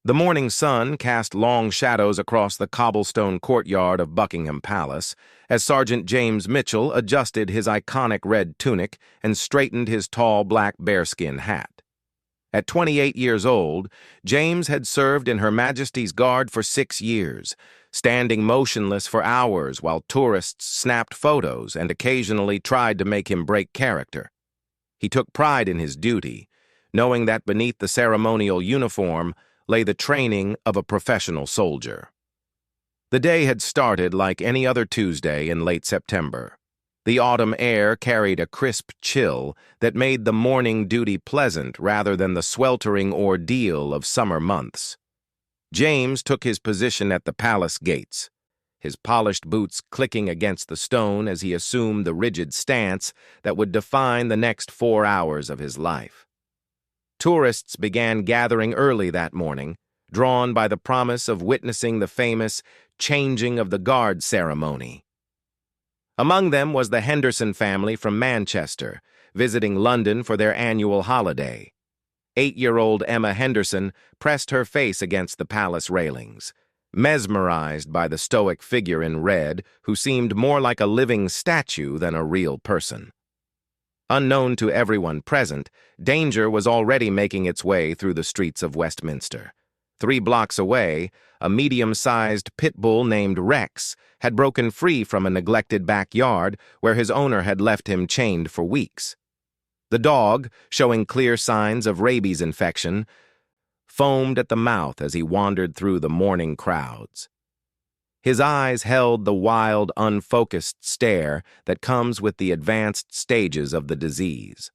The morning sun cast long shadows across the cobblestone courtyard of Buckingham Palace as Sergeant James Mitchell adjusted his iconic red tunic and straightened his tall black bearskin hat. At 28 years old, James had served in Her Majesty's Guard for 6 years, standing motionless for hours while tourists snapped photos and occasionally tried to make him break character. He took pride in his duty, knowing that beneath the ceremonial uniform lay the training of a professional soldier. The day had started like any other Tuesday in late September. The autumn air carried a crisp chill that made the morning duty pleasant rather than the sweltering ordeal of summer months. James took his position at the palace gates, his polished boots clicking against the stone as he assumed the rigid stance that would define the next 4 hours of his life. Tourists began gathering early that morning, drawn by the promise of witnessing the famous changing of the guard ceremony. Among them was the Henderson family from Manchester, visiting London for their annual holiday. 8-year-old Emma Henderson pressed her face against the palace railings, mesmerized by the stoic figure in red who seemed more like a living statue than a real person. Unknown to everyone present, danger was already making its way through the streets of Westminster. 3 blocks away, a medium-sized pit bull named Rex had broken free from a neglected backyard where his owner had left him chained for weeks. The dog, showing clear signs of rabies infection, foamed at the mouth as he wandered through the morning crowds. His eyes held the wild, unfocused stare that comes with the advanced stages of the disease.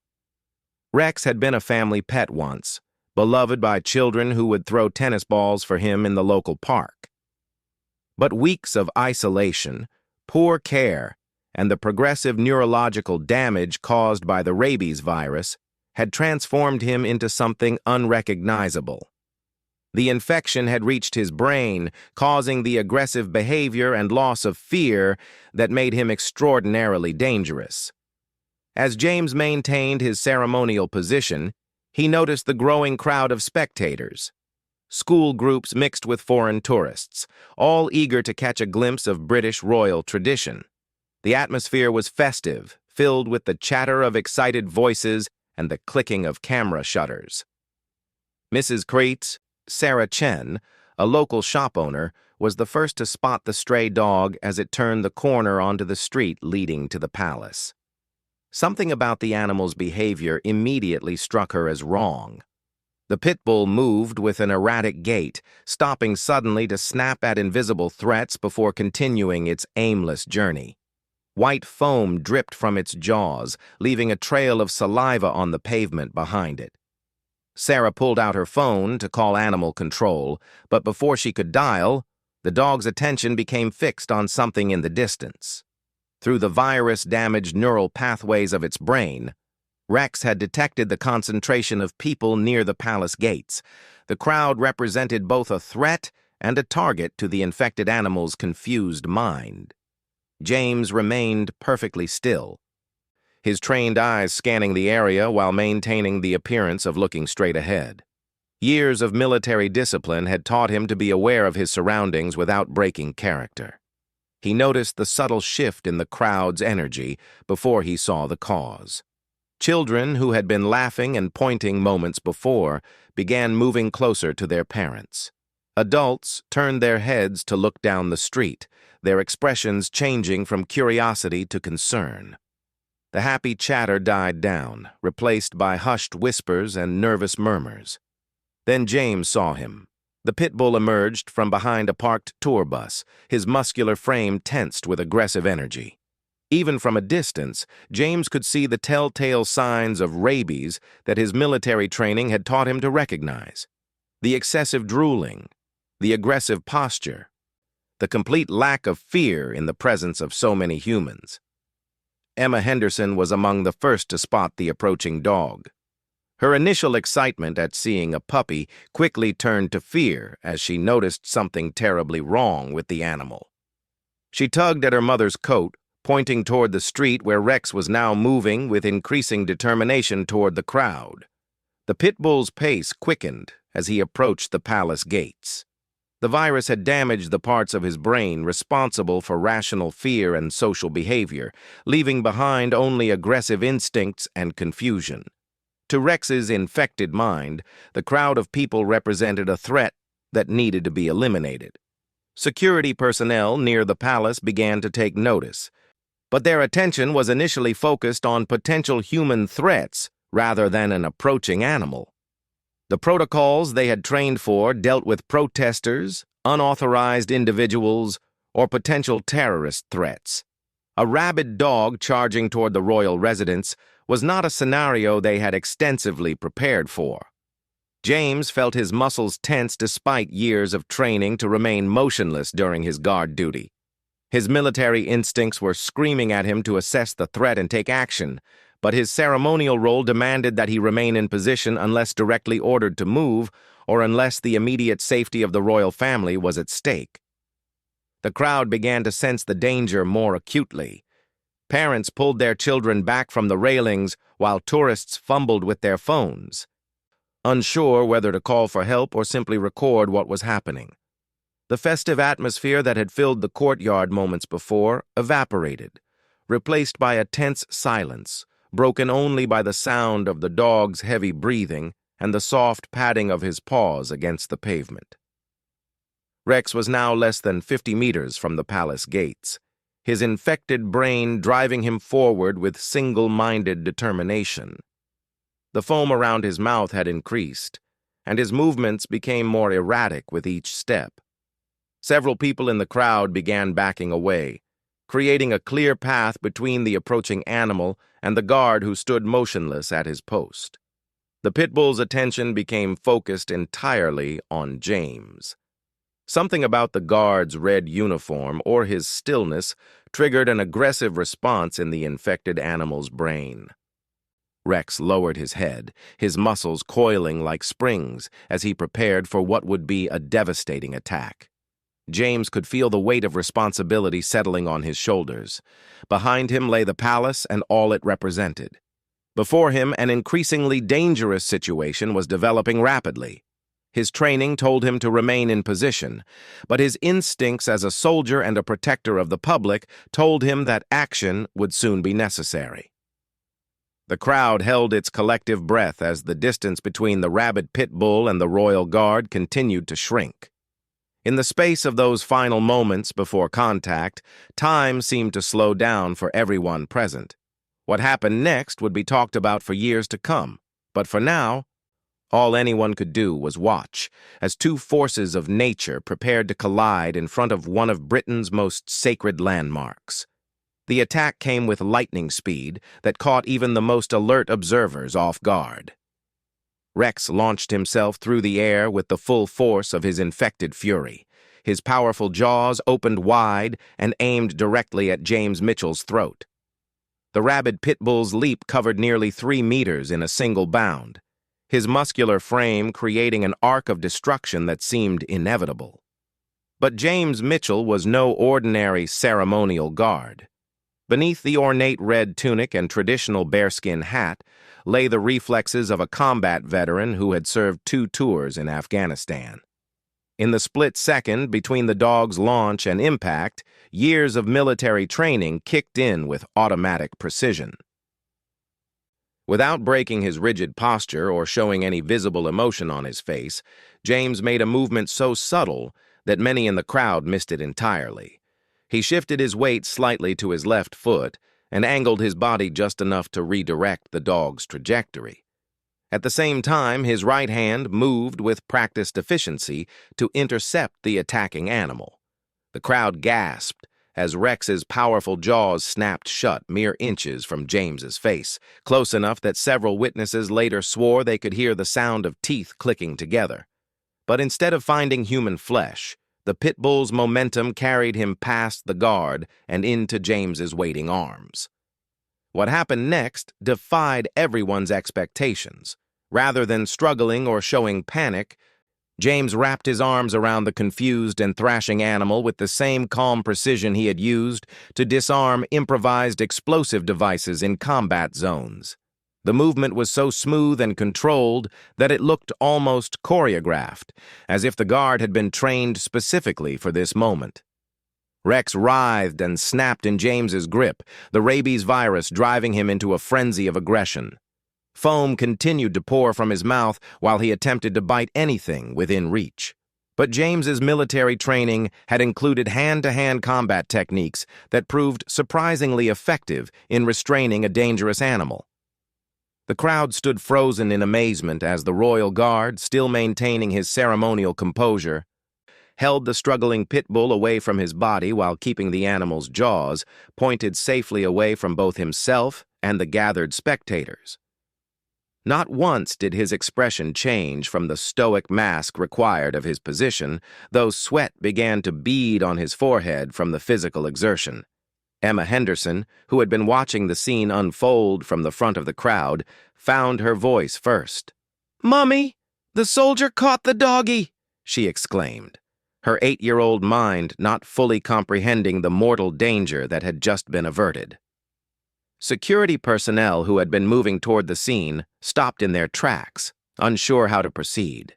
Rex had been a family pet once, beloved by children who would throw tennis balls for him in the local park. But weeks of isolation, poor care, and the progressive neurological damage caused by the rabies virus had transformed him into something unrecognizable. The infection had reached his brain, causing the aggressive behavior and loss of fear that made him extraordinarily dangerous. As James maintained his ceremonial position, he noticed the growing crowd of spectators. School groups mixed with foreign tourists, all eager to catch a glimpse of British royal tradition. The atmosphere was festive, filled with the chatter of excited voices and the clicking of camera shutters. Mrs. Creets, Sarah Chen, a local shop owner, was the first to spot the stray dog as it turned the corner onto the street leading to the palace. Something about the animal's behavior immediately struck her as wrong. The pit bull moved with an erratic gait, stopping suddenly to snap at invisible threats before continuing its aimless journey. White foam dripped from its jaws, leaving a trail of saliva on the pavement behind it. Sarah pulled out her phone to call animal control, but before she could dial, the dog's attention became fixed on something in the distance. Through the virus-damaged neural pathways of its brain, Rex had detected the concentration of people near the palace gates. The crowd represented both a threat and a target to the infected animal's confused mind. James remained perfectly still, his trained eyes scanning the area while maintaining the appearance of looking straight ahead. Years of military discipline had taught him to be aware of his surroundings without breaking character. He noticed the subtle shift in the crowd's energy before he saw the cause. Children who had been laughing and pointing moments before began moving closer to their parents. Adults turned their heads to look down the street, their expressions changing from curiosity to concern. The happy chatter died down, replaced by hushed whispers and nervous murmurs. Then James saw him. The pit bull emerged from behind a parked tour bus, his muscular frame tensed with aggressive energy. Even from a distance, James could see the telltale signs of rabies that his military training had taught him to recognize. The excessive drooling, the aggressive posture, the complete lack of fear in the presence of so many humans. Emma Henderson was among the first to spot the approaching dog. Her initial excitement at seeing a puppy quickly turned to fear as she noticed something terribly wrong with the animal. She tugged at her mother's coat, pointing toward the street where Rex was now moving with increasing determination toward the crowd. The pit bull's pace quickened as he approached the palace gates. The virus had damaged the parts of his brain responsible for rational fear and social behavior, leaving behind only aggressive instincts and confusion. To Rex's infected mind, the crowd of people represented a threat that needed to be eliminated. Security personnel near the palace began to take notice, but their attention was initially focused on potential human threats rather than an approaching animal. The protocols they had trained for dealt with protesters, unauthorized individuals, or potential terrorist threats. A rabid dog charging toward the royal residence was not a scenario they had extensively prepared for. James felt his muscles tense despite years of training to remain motionless during his guard duty. His military instincts were screaming at him to assess the threat and take action, but his ceremonial role demanded that he remain in position unless directly ordered to move or unless the immediate safety of the royal family was at stake. The crowd began to sense the danger more acutely. Parents pulled their children back from the railings while tourists fumbled with their phones, unsure whether to call for help or simply record what was happening. The festive atmosphere that had filled the courtyard moments before evaporated, replaced by a tense silence, broken only by the sound of the dog's heavy breathing and the soft padding of his paws against the pavement. Rex was now less than 50 meters from the palace gates, his infected brain driving him forward with single-minded determination. The foam around his mouth had increased, and his movements became more erratic with each step. Several people in the crowd began backing away, creating a clear path between the approaching animal and the guard who stood motionless at his post. The pit bull's attention became focused entirely on James. Something about the guard's red uniform or his stillness triggered an aggressive response in the infected animal's brain. Rex lowered his head, his muscles coiling like springs as he prepared for what would be a devastating attack. James could feel the weight of responsibility settling on his shoulders. Behind him lay the palace and all it represented. Before him, an increasingly dangerous situation was developing rapidly. His training told him to remain in position, but his instincts as a soldier and a protector of the public told him that action would soon be necessary. The crowd held its collective breath as the distance between the Rabid Pitbull and the Royal Guard continued to shrink. In the space of those final moments before contact, time seemed to slow down for everyone present. What happened next would be talked about for years to come, but for now, all anyone could do was watch as two forces of nature prepared to collide in front of one of Britain's most sacred landmarks. The attack came with lightning speed that caught even the most alert observers off guard. Rex launched himself through the air with the full force of his infected fury. His powerful jaws opened wide and aimed directly at James Mitchell's throat. The rabid pit bull's leap covered nearly 3 meters in a single bound, his muscular frame creating an arc of destruction that seemed inevitable. But James Mitchell was no ordinary ceremonial guard. Beneath the ornate red tunic and traditional bearskin hat lay the reflexes of a combat veteran who had served 2 tours in Afghanistan. In the split second between the dog's launch and impact, years of military training kicked in with automatic precision. Without breaking his rigid posture or showing any visible emotion on his face, James made a movement so subtle that many in the crowd missed it entirely. He shifted his weight slightly to his left foot and angled his body just enough to redirect the dog's trajectory. At the same time, his right hand moved with practiced efficiency to intercept the attacking animal. The crowd gasped as Rex's powerful jaws snapped shut mere inches from James's face, close enough that several witnesses later swore they could hear the sound of teeth clicking together. But instead of finding human flesh, the pit bull's momentum carried him past the guard and into James's waiting arms. What happened next defied everyone's expectations. Rather than struggling or showing panic, James wrapped his arms around the confused and thrashing animal with the same calm precision he had used to disarm improvised explosive devices in combat zones. The movement was so smooth and controlled that it looked almost choreographed, as if the guard had been trained specifically for this moment. Rex writhed and snapped in James's grip, the rabies virus driving him into a frenzy of aggression. Foam continued to pour from his mouth while he attempted to bite anything within reach. But James's military training had included hand-to-hand combat techniques that proved surprisingly effective in restraining a dangerous animal. The crowd stood frozen in amazement as the royal guard, still maintaining his ceremonial composure, held the struggling pit bull away from his body while keeping the animal's jaws pointed safely away from both himself and the gathered spectators. Not once did his expression change from the stoic mask required of his position, though sweat began to bead on his forehead from the physical exertion. Emma Henderson, who had been watching the scene unfold from the front of the crowd, found her voice first. "Mummy, the soldier caught the doggy!" she exclaimed, her 8-year-old mind not fully comprehending the mortal danger that had just been averted. Security personnel who had been moving toward the scene stopped in their tracks, unsure how to proceed.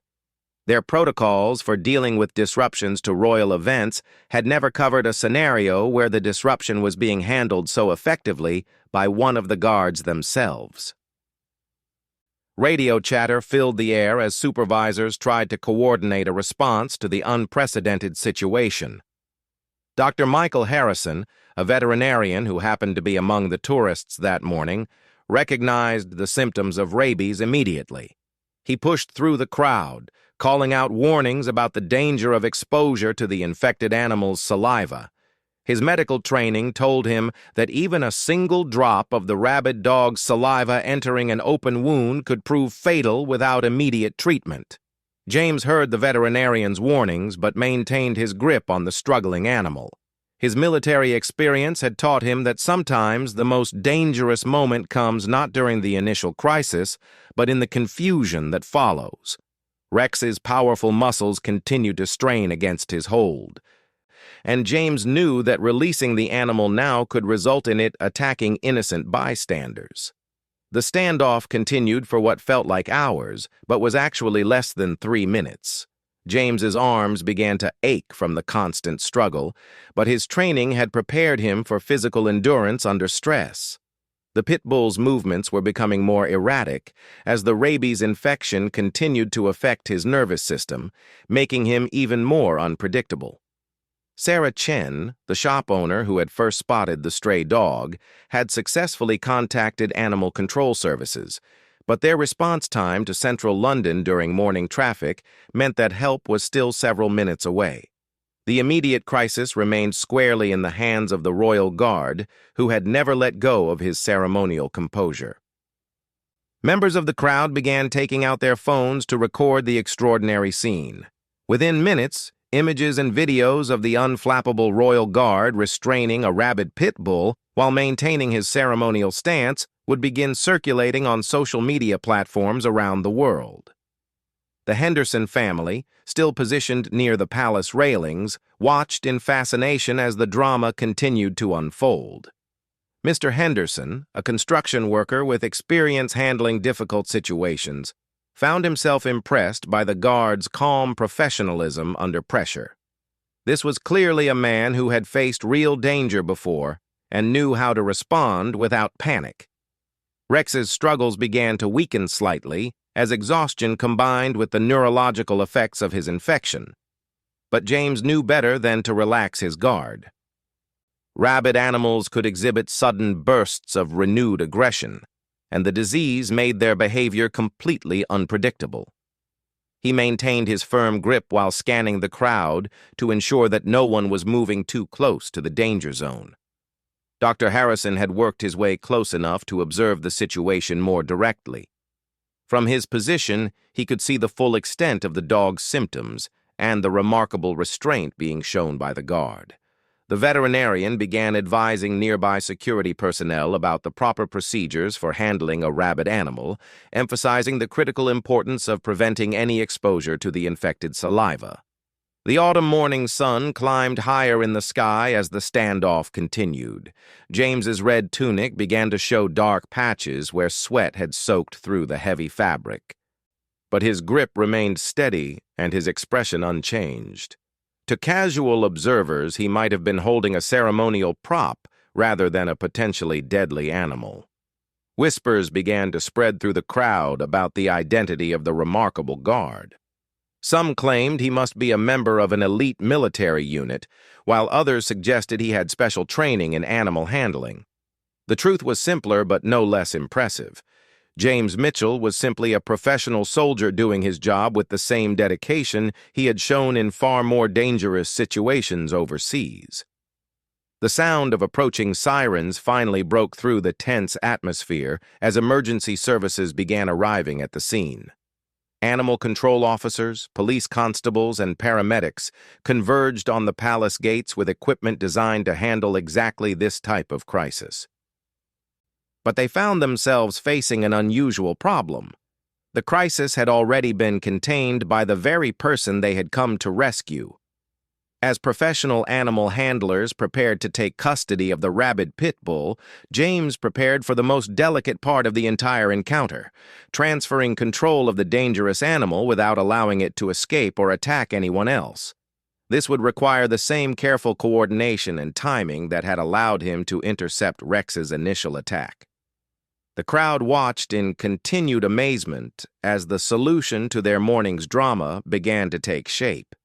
Their protocols for dealing with disruptions to royal events had never covered a scenario where the disruption was being handled so effectively by one of the guards themselves. Radio chatter filled the air as supervisors tried to coordinate a response to the unprecedented situation. Dr. Michael Harrison, a veterinarian who happened to be among the tourists that morning, recognized the symptoms of rabies immediately. He pushed through the crowd, calling out warnings about the danger of exposure to the infected animal's saliva. His medical training told him that even a single drop of the rabid dog's saliva entering an open wound could prove fatal without immediate treatment. James heard the veterinarian's warnings but maintained his grip on the struggling animal. His military experience had taught him that sometimes the most dangerous moment comes not during the initial crisis, but in the confusion that follows. Rex's powerful muscles continued to strain against his hold, and James knew that releasing the animal now could result in it attacking innocent bystanders. The standoff continued for what felt like hours, but was actually less than 3 minutes. James's arms began to ache from the constant struggle, but his training had prepared him for physical endurance under stress. The pit bull's movements were becoming more erratic as the rabies infection continued to affect his nervous system, making him even more unpredictable. Sarah Chen, the shop owner who had first spotted the stray dog, had successfully contacted animal control services, but their response time to central London during morning traffic meant that help was still several minutes away. The immediate crisis remained squarely in the hands of the royal guard, who had never let go of his ceremonial composure. Members of the crowd began taking out their phones to record the extraordinary scene. Within minutes, images and videos of the unflappable royal guard restraining a rabid pit bull while maintaining his ceremonial stance would begin circulating on social media platforms around the world. The Henderson family, still positioned near the palace railings, watched in fascination as the drama continued to unfold. Mr. Henderson, a construction worker with experience handling difficult situations, found himself impressed by the guard's calm professionalism under pressure. This was clearly a man who had faced real danger before and knew how to respond without panic. Rex's struggles began to weaken slightly as exhaustion combined with the neurological effects of his infection. But James knew better than to relax his guard. Rabid animals could exhibit sudden bursts of renewed aggression, and the disease made their behavior completely unpredictable. He maintained his firm grip while scanning the crowd to ensure that no one was moving too close to the danger zone. Dr. Harrison had worked his way close enough to observe the situation more directly. From his position, he could see the full extent of the dog's symptoms and the remarkable restraint being shown by the guard. The veterinarian began advising nearby security personnel about the proper procedures for handling a rabid animal, emphasizing the critical importance of preventing any exposure to the infected saliva. The autumn morning sun climbed higher in the sky as the standoff continued. James's red tunic began to show dark patches where sweat had soaked through the heavy fabric. But his grip remained steady and his expression unchanged. To casual observers, he might have been holding a ceremonial prop rather than a potentially deadly animal. Whispers began to spread through the crowd about the identity of the remarkable guard. Some claimed he must be a member of an elite military unit, while others suggested he had special training in animal handling. The truth was simpler but no less impressive. James Mitchell was simply a professional soldier doing his job with the same dedication he had shown in far more dangerous situations overseas. The sound of approaching sirens finally broke through the tense atmosphere as emergency services began arriving at the scene. Animal control officers, police constables, and paramedics converged on the palace gates with equipment designed to handle exactly this type of crisis. But they found themselves facing an unusual problem. The crisis had already been contained by the very person they had come to rescue. As professional animal handlers prepared to take custody of the Rabid Pitbull, James prepared for the most delicate part of the entire encounter, transferring control of the dangerous animal without allowing it to escape or attack anyone else. This would require the same careful coordination and timing that had allowed him to intercept Rex's initial attack. The crowd watched in continued amazement as the solution to their morning's drama began to take shape.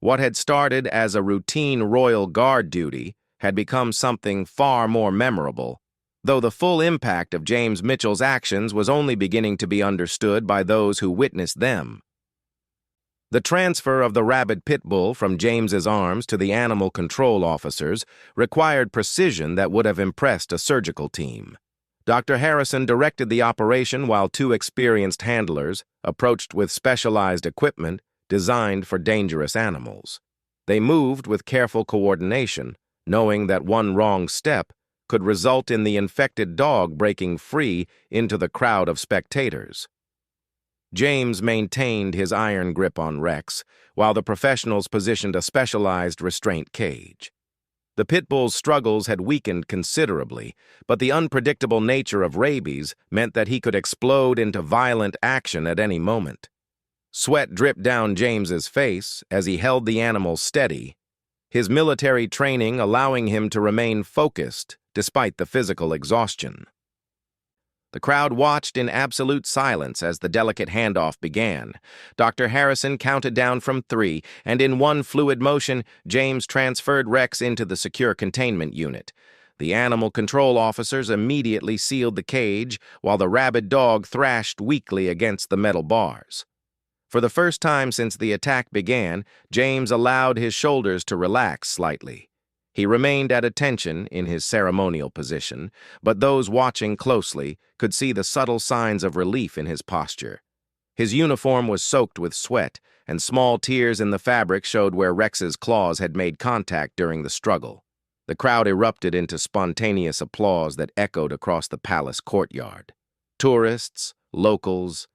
What had started as a routine Royal Guard duty had become something far more memorable, though the full impact of James Mitchell's actions was only beginning to be understood by those who witnessed them. The transfer of the Rabid Pitbull from James's arms to the animal control officers required precision that would have impressed a surgical team. Dr. Harrison directed the operation while two experienced handlers, approached with specialized equipment, designed for dangerous animals. They moved with careful coordination, knowing that one wrong step could result in the infected dog breaking free into the crowd of spectators. James maintained his iron grip on Rex, while the professionals positioned a specialized restraint cage. The pit bull's struggles had weakened considerably, but the unpredictable nature of rabies meant that he could explode into violent action at any moment. Sweat dripped down James's face as he held the animal steady, his military training allowing him to remain focused despite the physical exhaustion. The crowd watched in absolute silence as the delicate handoff began. Dr. Harrison counted down from 3, and in one fluid motion, James transferred Rex into the secure containment unit. The animal control officers immediately sealed the cage, while the rabid dog thrashed weakly against the metal bars. For the first time since the attack began, James allowed his shoulders to relax slightly. He remained at attention in his ceremonial position, but those watching closely could see the subtle signs of relief in his posture. His uniform was soaked with sweat, and small tears in the fabric showed where Rex's claws had made contact during the struggle. The crowd erupted into spontaneous applause that echoed across the palace courtyard. Tourists, locals,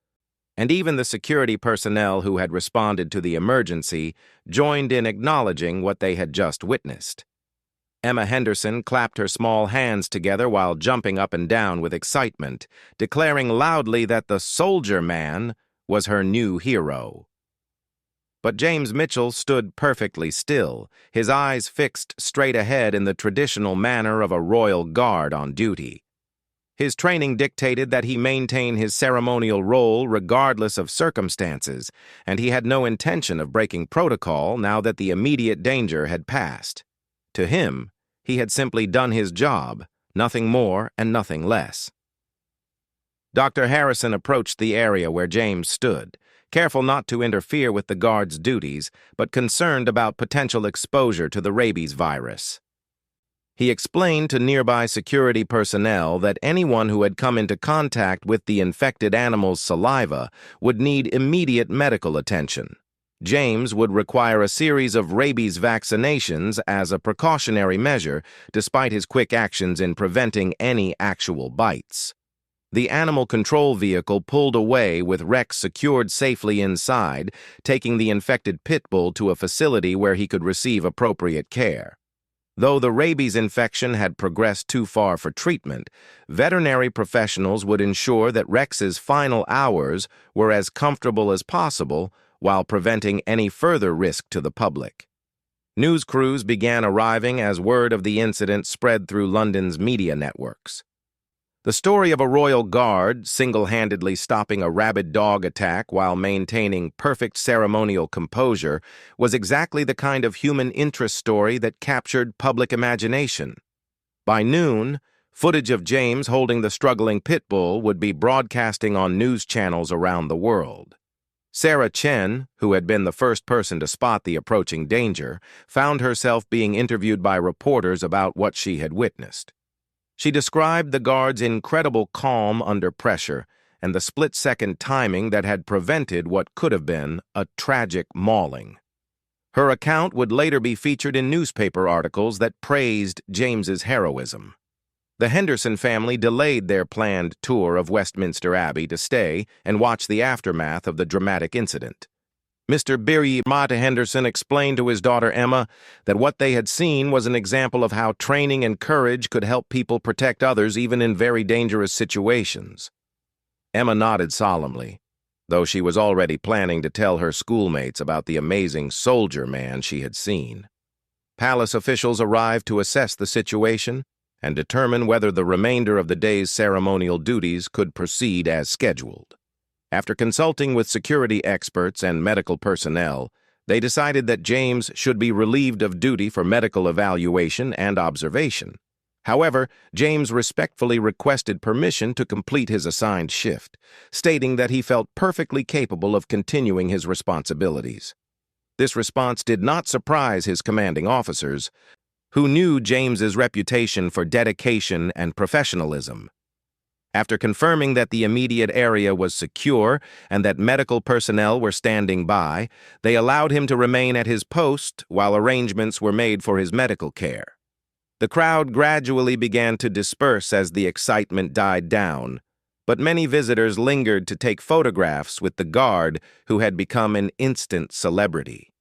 and even the security personnel who had responded to the emergency joined in acknowledging what they had just witnessed. Emma Henderson clapped her small hands together while jumping up and down with excitement, declaring loudly that the soldier man was her new hero. But James Mitchell stood perfectly still, his eyes fixed straight ahead in the traditional manner of a Royal Guard on duty. His training dictated that he maintain his ceremonial role regardless of circumstances, and he had no intention of breaking protocol now that the immediate danger had passed. To him, he had simply done his job, nothing more and nothing less. Dr. Harrison approached the area where James stood, careful not to interfere with the guard's duties, but concerned about potential exposure to the rabies virus. He explained to nearby security personnel that anyone who had come into contact with the infected animal's saliva would need immediate medical attention. James would require a series of rabies vaccinations as a precautionary measure, despite his quick actions in preventing any actual bites. The animal control vehicle pulled away with Rex secured safely inside, taking the infected pit bull to a facility where he could receive appropriate care. Though the rabies infection had progressed too far for treatment, veterinary professionals would ensure that Rex's final hours were as comfortable as possible while preventing any further risk to the public. News crews began arriving as word of the incident spread through London's media networks. The story of a royal guard single-handedly stopping a rabid dog attack while maintaining perfect ceremonial composure was exactly the kind of human interest story that captured public imagination. By noon, footage of James holding the struggling pit bull would be broadcasting on news channels around the world. Sarah Chen, who had been the first person to spot the approaching danger, found herself being interviewed by reporters about what she had witnessed. She described the guard's incredible calm under pressure and the split-second timing that had prevented what could have been a tragic mauling. Her account would later be featured in newspaper articles that praised James's heroism. The Henderson family delayed their planned tour of Westminster Abbey to stay and watch the aftermath of the dramatic incident. Mr. Birry Mata Henderson explained to his daughter Emma that what they had seen was an example of how training and courage could help people protect others even in very dangerous situations. Emma nodded solemnly, though she was already planning to tell her schoolmates about the amazing soldier man she had seen. Palace officials arrived to assess the situation and determine whether the remainder of the day's ceremonial duties could proceed as scheduled. After consulting with security experts and medical personnel, they decided that James should be relieved of duty for medical evaluation and observation. However, James respectfully requested permission to complete his assigned shift, stating that he felt perfectly capable of continuing his responsibilities. This response did not surprise his commanding officers, who knew James's reputation for dedication and professionalism. After confirming that the immediate area was secure and that medical personnel were standing by, they allowed him to remain at his post while arrangements were made for his medical care. The crowd gradually began to disperse as the excitement died down, but many visitors lingered to take photographs with the guard who had become an instant celebrity.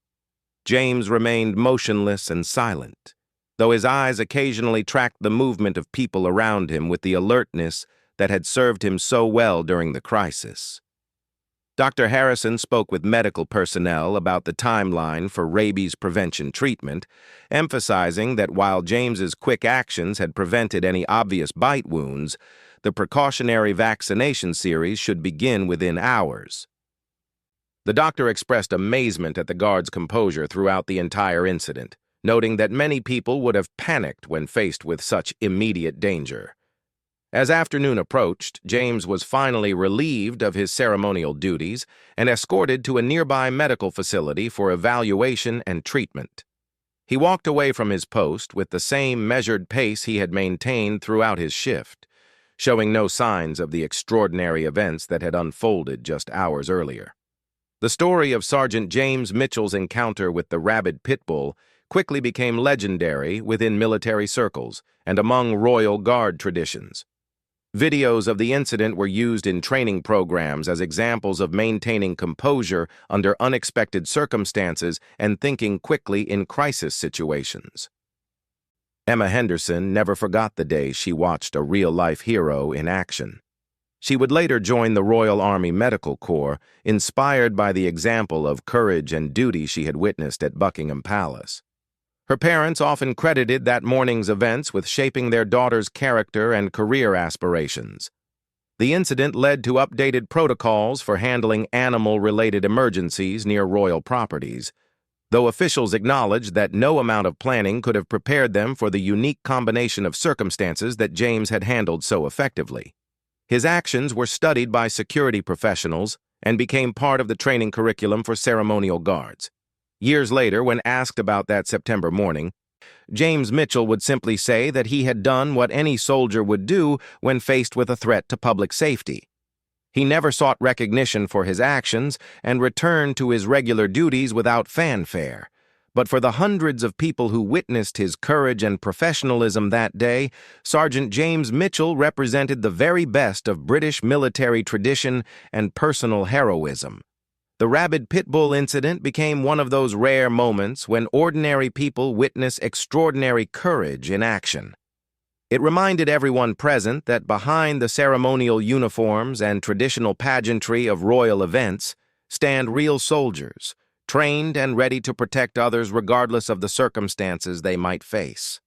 James remained motionless and silent, though his eyes occasionally tracked the movement of people around him with the alertness that had served him so well during the crisis. Dr. Harrison spoke with medical personnel about the timeline for rabies prevention treatment, emphasizing that while James's quick actions had prevented any obvious bite wounds, the precautionary vaccination series should begin within hours. The doctor expressed amazement at the guard's composure throughout the entire incident, noting that many people would have panicked when faced with such immediate danger. As afternoon approached, James was finally relieved of his ceremonial duties and escorted to a nearby medical facility for evaluation and treatment. He walked away from his post with the same measured pace he had maintained throughout his shift, showing no signs of the extraordinary events that had unfolded just hours earlier. The story of Sergeant James Mitchell's encounter with the Rabid Pitbull quickly became legendary within military circles and among Royal Guard traditions. Videos of the incident were used in training programs as examples of maintaining composure under unexpected circumstances and thinking quickly in crisis situations. Emma Henderson never forgot the day she watched a real-life hero in action. She would later join the Royal Army Medical Corps, inspired by the example of courage and duty she had witnessed at Buckingham Palace. Her parents often credited that morning's events with shaping their daughter's character and career aspirations. The incident led to updated protocols for handling animal-related emergencies near royal properties, though officials acknowledged that no amount of planning could have prepared them for the unique combination of circumstances that James had handled so effectively. His actions were studied by security professionals and became part of the training curriculum for ceremonial guards. Years later, when asked about that September morning, James Mitchell would simply say that he had done what any soldier would do when faced with a threat to public safety. He never sought recognition for his actions and returned to his regular duties without fanfare, But for the hundreds of people who witnessed his courage and professionalism that day, Sergeant James Mitchell represented the very best of British military tradition and personal heroism. The Rabid Pitbull incident became one of those rare moments when ordinary people witness extraordinary courage in action. It reminded everyone present that behind the ceremonial uniforms and traditional pageantry of royal events stand real soldiers, trained and ready to protect others regardless of the circumstances they might face.